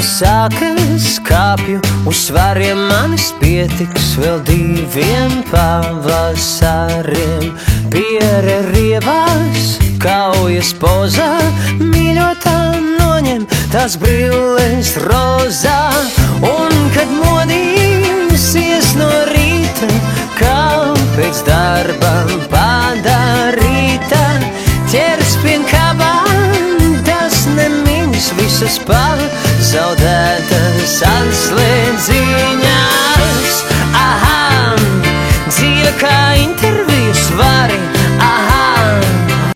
sākas kāpju uz svariem, manis pietiks vēl 2 pavasariem. Piere rievās, kaujas pozā, mīļotā noņem tās brilles rozā. Un kad modīsies no rīta, kā pēc darba padara